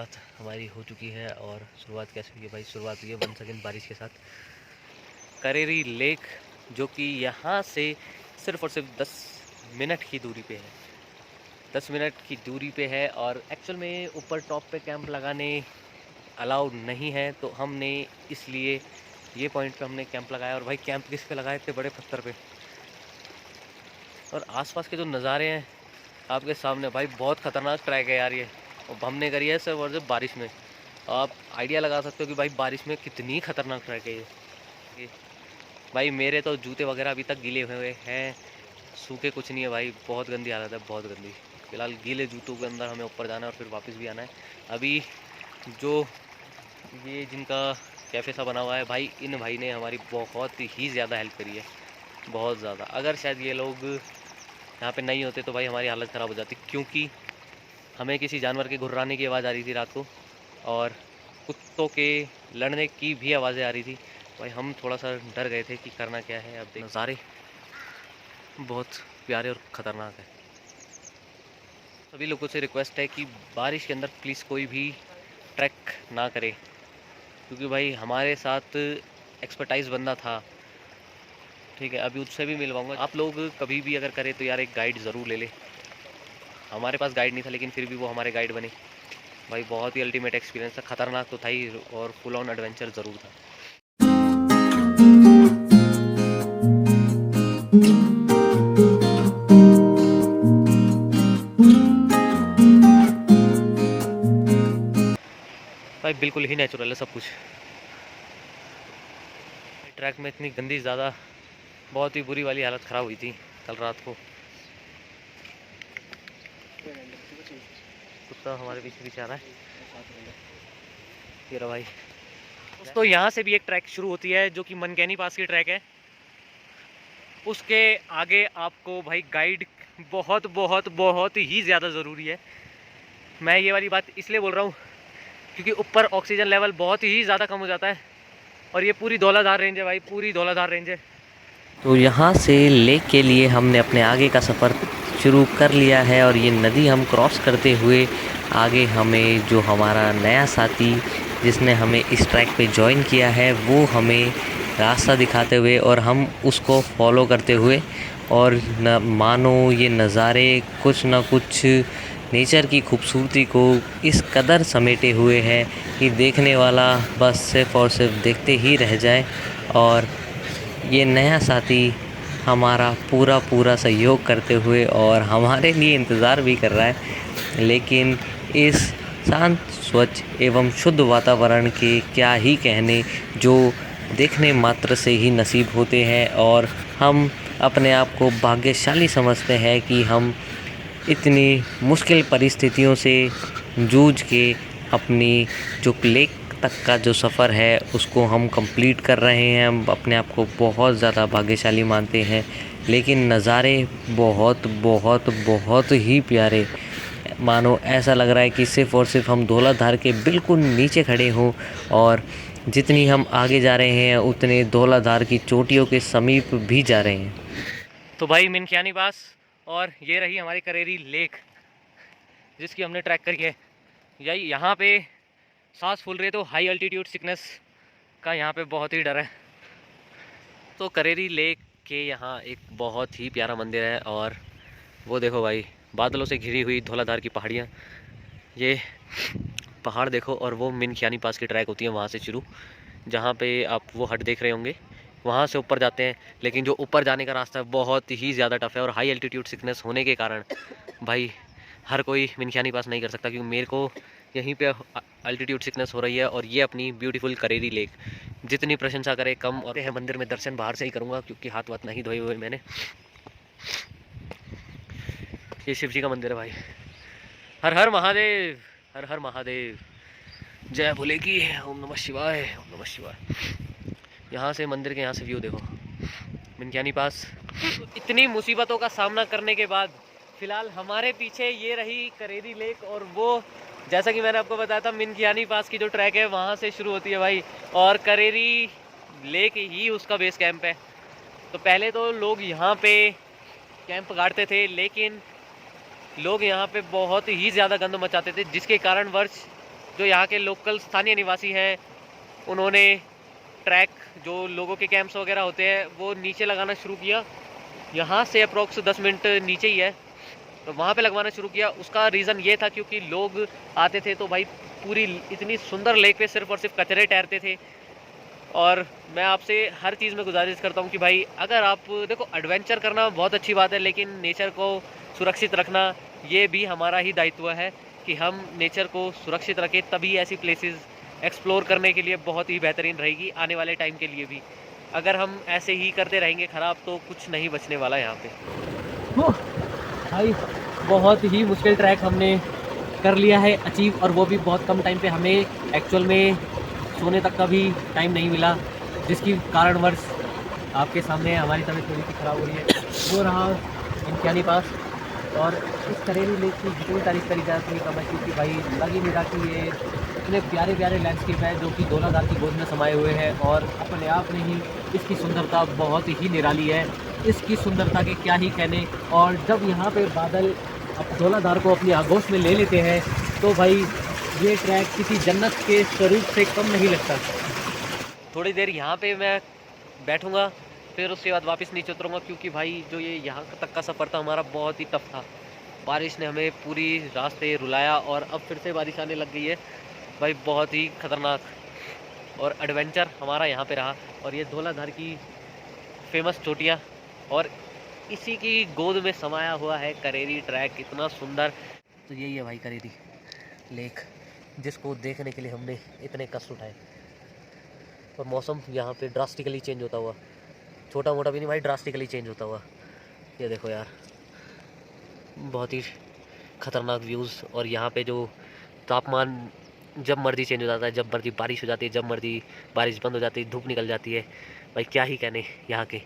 शुरुआत हमारी हो चुकी है। और शुरुआत कैसे हुई है भाई? शुरुआत हुई है 1 सेकंड बारिश के साथ। करेरी लेक जो कि यहाँ से सिर्फ़ और सिर्फ 10 मिनट की दूरी पे है। 10 मिनट की दूरी पे है और एक्चुअल में ऊपर टॉप पे कैंप लगाने अलाउड नहीं है, तो हमने इसलिए ये पॉइंट पे हमने कैंप लगाया। और भाई कैंप किस पे लगाए? इतने बड़े पत्थर पे। और आसपास के जो नज़ारे हैं आपके सामने भाई, बहुत ख़तरनाक ट्रैक है यार ये। और हमने करी है सिर्फ और सिर्फ बारिश में। आप आइडिया लगा सकते हो कि भाई बारिश में कितनी ख़तरनाक ट्रैक है ये। भाई मेरे तो जूते वगैरह अभी तक गीले हुए हैं, सूखे कुछ नहीं है भाई। बहुत गंदी हालत है, बहुत गंदी। फिलहाल गीले जूतों के अंदर हमें ऊपर जाना है और फिर वापस भी आना है। अभी जो ये जिनका कैफ़े सा बना हुआ है भाई, इन भाई ने हमारी बहुत ही ज़्यादा हेल्प करी है, बहुत ज़्यादा। अगर शायद ये लोग यहाँ पे नहीं होते तो भाई हमारी हालत ख़राब हो जाती, क्योंकि हमें किसी जानवर के घुर्राने की आवाज़ आ रही थी रात को और कुत्तों के लड़ने की भी आवाज़ें आ रही थी। भाई हम थोड़ा सा डर गए थे कि करना क्या है। अब देख नज़ारे बहुत प्यारे और ख़तरनाक है। सभी लोगों से रिक्वेस्ट है कि बारिश के अंदर प्लीज़ कोई भी ट्रैक ना करे, क्योंकि भाई हमारे साथ एक्सपर्टाइज बंदा था, ठीक है, अभी उससे भी मिलवाऊंगा। आप लोग कभी भी अगर करें तो यार एक गाइड ज़रूर ले लें। हमारे पास गाइड नहीं था, लेकिन फिर भी वो हमारे गाइड बने। भाई बहुत ही अल्टीमेट एक्सपीरियंस था, ख़तरनाक तो था ही और फुल ऑन एडवेंचर ज़रूर था। भाई बिल्कुल ही नेचुरल है सब कुछ। ट्रैक में इतनी गंदी ज़्यादा बहुत ही बुरी वाली हालत ख़राब हुई थी कल रात को। कुत्ता हमारे पीछे पीछे आ रहा है, ये रहा भाई। दोस्तों यहाँ से भी एक ट्रैक शुरू होती है जो कि मनकैनी पास की ट्रैक है। उसके आगे आपको भाई गाइड बहुत बहुत बहुत ही ज़्यादा ज़रूरी है। मैं ये वाली बात इसलिए बोल रहा हूँ क्योंकि ऊपर ऑक्सीजन लेवल बहुत ही ज़्यादा कम हो जाता है। और ये पूरी धौलाधार रेंज है भाई, पूरी धौलाधार रेंज है। तो यहाँ से लेक के लिए हमने अपने आगे का सफ़र शुरू कर लिया है। और ये नदी हम क्रॉस करते हुए आगे हमें जो हमारा नया साथी जिसने हमें इस ट्रैक पे ज्वाइन किया है, वो हमें रास्ता दिखाते हुए और हम उसको फॉलो करते हुए, और न मानो ये नज़ारे कुछ न कुछ नेचर की खूबसूरती को इस कदर समेटे हुए हैं कि देखने वाला बस सिर्फ़ और सिर्फ देखते ही रह जाए। और ये नया साथी हमारा पूरा सहयोग करते हुए और हमारे लिए इंतज़ार भी कर रहा है। लेकिन इस शांत, स्वच्छ एवं शुद्ध वातावरण के क्या ही कहने, जो देखने मात्र से ही नसीब होते हैं। और हम अपने आप को भाग्यशाली समझते हैं कि हम इतनी मुश्किल परिस्थितियों से जूझ के अपनी जो लेक तक का जो सफ़र है उसको हम कंप्लीट कर रहे हैं। हम अपने आप को बहुत ज़्यादा भाग्यशाली मानते हैं। लेकिन नज़ारे बहुत बहुत बहुत ही प्यारे, मानो ऐसा लग रहा है कि सिर्फ़ और सिर्फ हम धौलाधार के बिल्कुल नीचे खड़े हों। और जितनी हम आगे जा रहे हैं उतने धौलाधार की चोटियों के समीप भी जा रहे हैं। तो भाई मिनख्यानी पास, और ये रही हमारी करेरी लेक जिसकी हमने ट्रैक करी है। यही यहाँ पे सांस फूल रही है तो हाई अल्टीट्यूड सिकनेस का यहाँ पे बहुत ही डर है। तो करेरी लेक के यहाँ एक बहुत ही प्यारा मंदिर है। और वो देखो भाई, बादलों से घिरी हुई धौलाधार की पहाड़ियाँ, ये पहाड़ देखो। और वो मिनख्यानी पास की ट्रैक होती है वहाँ से शुरू, जहाँ पे आप वो हट देख रहे होंगे, वहाँ से ऊपर जाते हैं। लेकिन जो ऊपर जाने का रास्ता है बहुत ही ज़्यादा टफ है। और हाई एल्टीट्यूड सिकनेस होने के कारण भाई हर कोई मिनख्यानी पास नहीं कर सकता, क्योंकि मेरे को यहीं पे अल्टीट्यूड सिकनेस हो रही है। और ये अपनी ब्यूटीफुल करेरी लेक, जितनी प्रशंसा करे कम। और है मंदिर में दर्शन बाहर से ही करूँगा क्योंकि हाथ वाथ नहीं धोए हुए मैंने। ये शिव जी का मंदिर है भाई। हर हर महादेव, हर हर महादेव, जय भोले की, ओम नमः शिवाय, ओम नमः शिवाय। यहाँ से मंदिर के यहाँ से व्यू देखो मिनख्यानी पास। इतनी मुसीबतों का सामना करने के बाद फिलहाल हमारे पीछे ये रही करेरी लेक। और वो जैसा कि मैंने आपको बताया था, मिनख्यानी पास की जो ट्रैक है वहाँ से शुरू होती है भाई, और करेरी लेक ही उसका बेस कैंप है। तो पहले तो लोग यहाँ पे कैंप गाड़ते थे, लेकिन लोग यहाँ पे बहुत ही ज़्यादा गंद मचाते थे, जिसके कारणवश जो यहाँ के लोकल स्थानीय निवासी हैं, उन्होंने ट्रैक जो लोगों के कैंप्स वगैरह होते हैं वो नीचे लगाना शुरू किया। यहाँ से अप्रोक्स 10 मिनट नीचे ही है, तो वहाँ पे लगवाना शुरू किया। उसका रीज़न ये था क्योंकि लोग आते थे तो भाई पूरी इतनी सुंदर लेक पे सिर्फ और सिर्फ कचरे तैरते थे। और मैं आपसे हर चीज़ में गुजारिश करता हूँ कि भाई अगर आप देखो, एडवेंचर करना बहुत अच्छी बात है, लेकिन नेचर को सुरक्षित रखना ये भी हमारा ही दायित्व है कि हम नेचर को सुरक्षित रखें, तभी ऐसी प्लेसेस एक्सप्लोर करने के लिए बहुत ही बेहतरीन रहेगी आने वाले टाइम के लिए भी। अगर हम ऐसे ही करते रहेंगे ख़राब, तो कुछ नहीं बचने वाला यहाँ पे। भाई बहुत ही मुश्किल ट्रैक हमने कर लिया है अचीव, और वो भी बहुत कम टाइम पे। हमें एक्चुअल में सोने तक का भी टाइम नहीं मिला, जिसकी कारणवश आपके सामने हमारी तबीयत थोड़ी सी ख़राब हो रही है। वो रहा इनक्यानी पास, और इस करेरी लेक की जितनी तारीफ करी जाए उतनी कम है, क्योंकि भाई लग ही नहीं रहा कि ये इतने प्यारे प्यारे लैंडस्केप है जो कि धौलाधार की गोद में समाये हुए हैं, और अपने आप में ही इसकी सुंदरता बहुत ही निराली है। इसकी सुंदरता के क्या ही कहने। और जब यहाँ पे बादल अब धौलाधार को अपनी आगोश में ले लेते हैं तो भाई ये ट्रैक किसी जन्नत के स्वरूप से कम नहीं लगता। थोड़ी देर यहाँ पे मैं बैठूँगा, फिर उसके बाद वापस नीचे उतरूँगा, क्योंकि भाई जो ये यहाँ तक का सफ़र था हमारा बहुत ही टफ था। बारिश ने हमें पूरी रास्ते रुलाया, और अब फिर से बारिश आने लग गई है। भाई बहुत ही ख़तरनाक और एडवेंचर हमारा यहाँ पे रहा। और ये धौलाधार की फेमस चोटियाँ, और इसी की गोद में समाया हुआ है करेरी ट्रैक, इतना सुंदर। तो यही है भाई करेरी लेक, जिसको देखने के लिए हमने इतने कष्ट उठाए। और मौसम यहाँ पे ड्रास्टिकली चेंज होता हुआ, छोटा मोटा भी नहीं भाई, ड्रास्टिकली चेंज होता हुआ। ये देखो यार, बहुत ही ख़तरनाक व्यूज़। और यहाँ पे जो तापमान जब मर्जी चेंज हो जाता है, जब मर्जी बारिश हो जाती है, जब मर्जी बारिश बंद हो जाती है, धूप निकल जाती है। भाई क्या ही कहने यहाँ के।